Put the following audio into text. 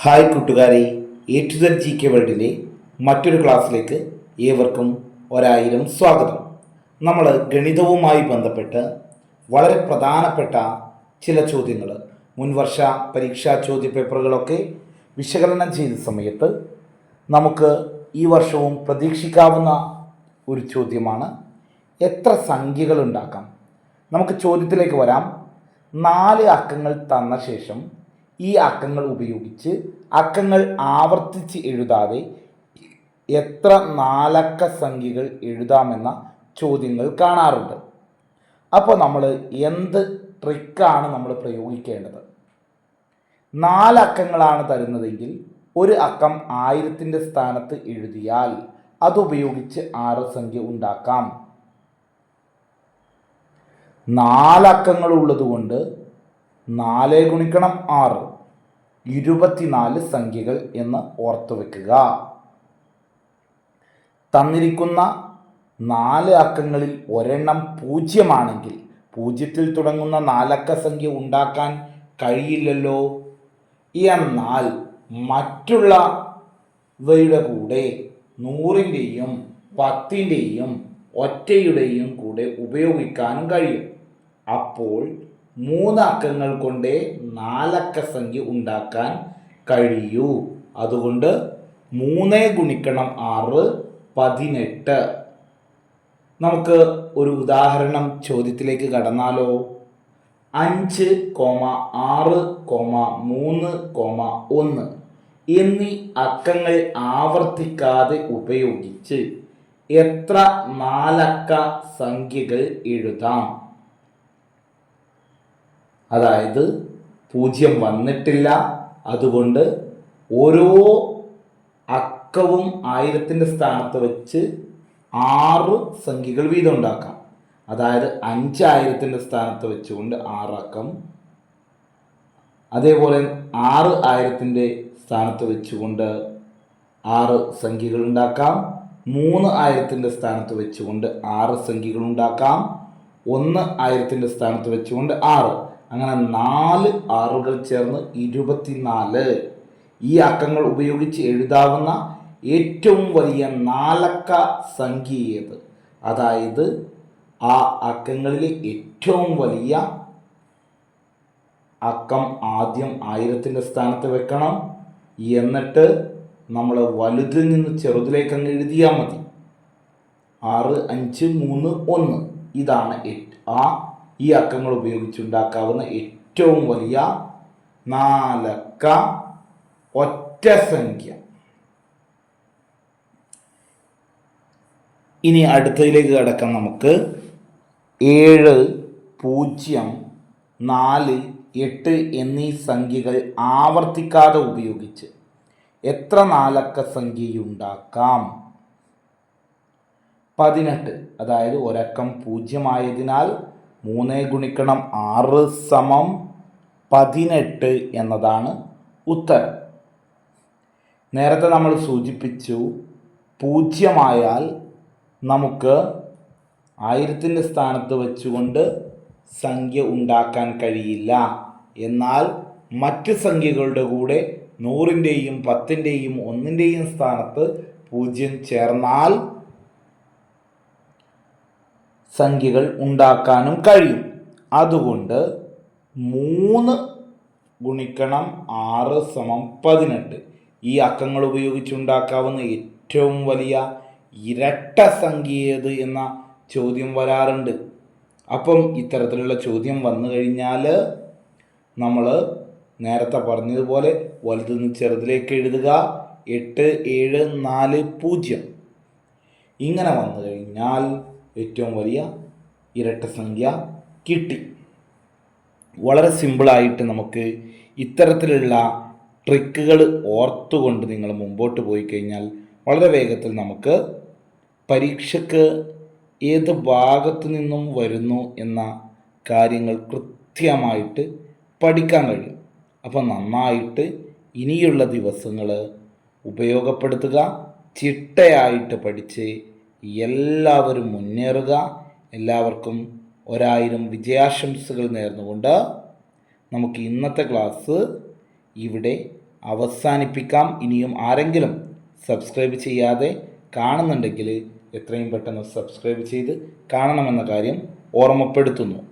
Hi കൂട്ടുകാരെ, A to Z G K വേൾഡിലെ മറ്റൊരു ക്ലാസ്സിലേക്ക് ഏവർക്കും ഒരായിരം സ്വാഗതം. നമ്മൾ ഗണിതവുമായി ബന്ധപ്പെട്ട് വളരെ പ്രധാനപ്പെട്ട ചില ചോദ്യങ്ങൾ മുൻവർഷ പരീക്ഷാ ചോദ്യപേപ്പറുകളൊക്കെ വിശകലനം ചെയ്ത സമയത്ത് നമുക്ക് ഈ വർഷവും പ്രതീക്ഷിക്കാവുന്ന ഒരു ചോദ്യമാണ്. എത്ര സംഖ്യകൾ ഉണ്ടാക്കാം? നമുക്ക് ചോദ്യത്തിലേക്ക് വരാം. 4 അക്കങ്ങൾ തന്ന ശേഷം ഈ അക്കങ്ങൾ ഉപയോഗിച്ച് അക്കങ്ങൾ ആവർത്തിച്ച് എഴുതാതെ എത്ര 4 അക്ക സംഖ്യകൾ എഴുതാമെന്ന ചോദ്യങ്ങൾ കാണാറുണ്ട്. അപ്പോൾ നമ്മൾ എന്ത് ട്രിക്കാണ് നമ്മൾ പ്രയോഗിക്കേണ്ടത്? 4 അക്കങ്ങളാണ് തരുന്നതെങ്കിൽ ഒരു അക്കം 1000ൻ്റെ സ്ഥാനത്ത് എഴുതിയാൽ അതുപയോഗിച്ച് 6 സംഖ്യ ഉണ്ടാക്കാം. 4 അക്കങ്ങൾ ഉള്ളതുകൊണ്ട് 4 ഗുണിക്കണം 6 24 സംഖ്യകൾ എന്ന് ഓർത്തു വെക്കുക. തന്നിരിക്കുന്ന 4 അക്കങ്ങളിൽ ഒരെണ്ണം 0 ആണെങ്കിൽ 0-ൽ തുടങ്ങുന്ന 4 അക്ക സംഖ്യ ഉണ്ടാക്കാൻ കഴിയില്ലല്ലോ. എന്നാൽ മറ്റുള്ളവയുടെ കൂടെ 100ൻ്റെയും 10ൻ്റെയും ഒറ്റയുടെയും കൂടെ ഉപയോഗിക്കാനും കഴിയും. അപ്പോൾ 3 അക്കങ്ങൾ കൊണ്ടേ 4 അക്ക സംഖ്യ ഉണ്ടാക്കാൻ കഴിയൂ. അതുകൊണ്ട് 3 ഗുണിക്കണം 6 18. നമുക്ക് ഒരു ഉദാഹരണം ചോദ്യത്തിലേക്ക് കടന്നാലോ. 5, 6, 3, 1 എന്നീ അക്കങ്ങൾ ആവർത്തിക്കാതെ ഉപയോഗിച്ച് എത്ര 4 അക്ക സംഖ്യകൾ എഴുതാം? അതായത് 0 വന്നിട്ടില്ല, അതുകൊണ്ട് ഓരോ അക്കവും 1000ൻ്റെ സ്ഥാനത്ത് വെച്ച് 6 സംഖ്യകൾ വീതം ഉണ്ടാക്കാം. അതായത് 5 1000ൻ്റെ സ്ഥാനത്ത് വെച്ചുകൊണ്ട് 6 അക്കം, അതേപോലെ 6 1000ൻ്റെ സ്ഥാനത്ത് വെച്ചുകൊണ്ട് 6 സംഖ്യകൾ ഉണ്ടാക്കാം. 3 1000ൻ്റെ സ്ഥാനത്ത് വെച്ചുകൊണ്ട് 6 സംഖ്യകൾ ഉണ്ടാക്കാം. 1 1000ൻ്റെ സ്ഥാനത്ത് വെച്ചുകൊണ്ട് 6. അങ്ങനെ 4 6കൾ ചേർന്ന് 24. ഈ അക്കങ്ങൾ ഉപയോഗിച്ച് എഴുതാവുന്ന ഏറ്റവും വലിയ 4 അക്ക സംഖ്യ ഏത്? അതായത് ആ അക്കങ്ങളിലെ ഏറ്റവും വലിയ അക്കം ആദ്യം 1000ൻ്റെ സ്ഥാനത്ത് വെക്കണം. എന്നിട്ട് നമ്മൾ വലുതിൽ നിന്ന് ചെറുതിലേക്ക് അങ്ങ് എഴുതിയാൽ മതി. 6, 5, 3, 1 ഇതാണ് ഈ അക്കങ്ങൾ ഉപയോഗിച്ചുണ്ടാക്കാവുന്ന ഏറ്റവും വലിയ 4 അക്ക ഒറ്റ സംഖ്യ. ഇനി അടുത്തതിലേക്ക് കടക്കാം. നമുക്ക് 7, 0, 4, 8 എന്നീ സംഖ്യകൾ ആവർത്തിക്കാതെ ഉപയോഗിച്ച് എത്ര 4 അക്ക സംഖ്യയുണ്ടാക്കാം? 18. അതായത് ഒരക്കം 0 ആയതിനാൽ 3 ഗുണിക്കണം 6 സമം 18 എന്നതാണ് ഉത്തരം. നേരത്തെ നമ്മൾ സൂചിപ്പിച്ചു, 0 ആയാൽ നമുക്ക് 1000ൻ്റെ സ്ഥാനത്ത് വെച്ചുകൊണ്ട് സംഖ്യ ഉണ്ടാക്കാൻ കഴിയില്ല. എന്നാൽ മറ്റ് സംഖ്യകളുടെ കൂടെ 100ൻ്റെയും 10ൻ്റെയും 1ൻ്റെയും സ്ഥാനത്ത് 0 ചേർന്നാൽ സംഖ്യകൾ ഉണ്ടാക്കാനും കഴിയും. അതുകൊണ്ട് 3 ഗുണിക്കണം 6 സമം 18 ഈ അക്കങ്ങൾ ഉപയോഗിച്ചുണ്ടാക്കാവുന്ന ഏറ്റവും വലിയ ഇരട്ട സംഖ്യ ഏത് എന്ന ചോദ്യം വരാറുണ്ട്. അപ്പം ഇത്തരത്തിലുള്ള ചോദ്യം വന്നു കഴിഞ്ഞാൽ നമ്മൾ നേരത്തെ പറഞ്ഞതുപോലെ വലുതിൽ നിന്ന് ചെറുതിലേക്ക് എഴുതുക. 8, 7, 4, 0 ഇങ്ങനെ വന്നു കഴിഞ്ഞാൽ ഏറ്റവും വലിയ ഇരട്ട സംഖ്യ കിട്ടി. വളരെ സിമ്പിളായിട്ട് നമുക്ക് ഇത്തരത്തിലുള്ള ട്രിക്കുകൾ ഓർത്തുകൊണ്ട് നിങ്ങൾ മുമ്പോട്ട് പോയി കഴിഞ്ഞാൽ വളരെ വേഗത്തിൽ നമുക്ക് പരീക്ഷയ്ക്ക് ഏത് ഭാഗത്തു നിന്നും വരുന്നു എന്ന കാര്യങ്ങൾ കൃത്യമായിട്ട് പഠിക്കാൻ കഴിയും. അപ്പോൾ നന്നായിട്ട് ഇനിയുള്ള ദിവസങ്ങൾ ഉപയോഗപ്പെടുത്തുക. ചിട്ടയായിട്ട് പഠിച്ച് എല്ലാവരും മുന്നേറുക. എല്ലാവർക്കും 1000 വിജയാശംസകൾ നേർന്നുകൊണ്ട് നമുക്ക് ഇന്നത്തെ ക്ലാസ് ഇവിടെ അവസാനിപ്പിക്കാം. ഇനിയും ആരെങ്കിലും സബ്സ്ക്രൈബ് ചെയ്യാതെ കാണുന്നുണ്ടെങ്കിൽ എത്രയും പെട്ടെന്ന് സബ്സ്ക്രൈബ് ചെയ്ത് കാണണമെന്ന കാര്യം ഓർമ്മപ്പെടുത്തുന്നു.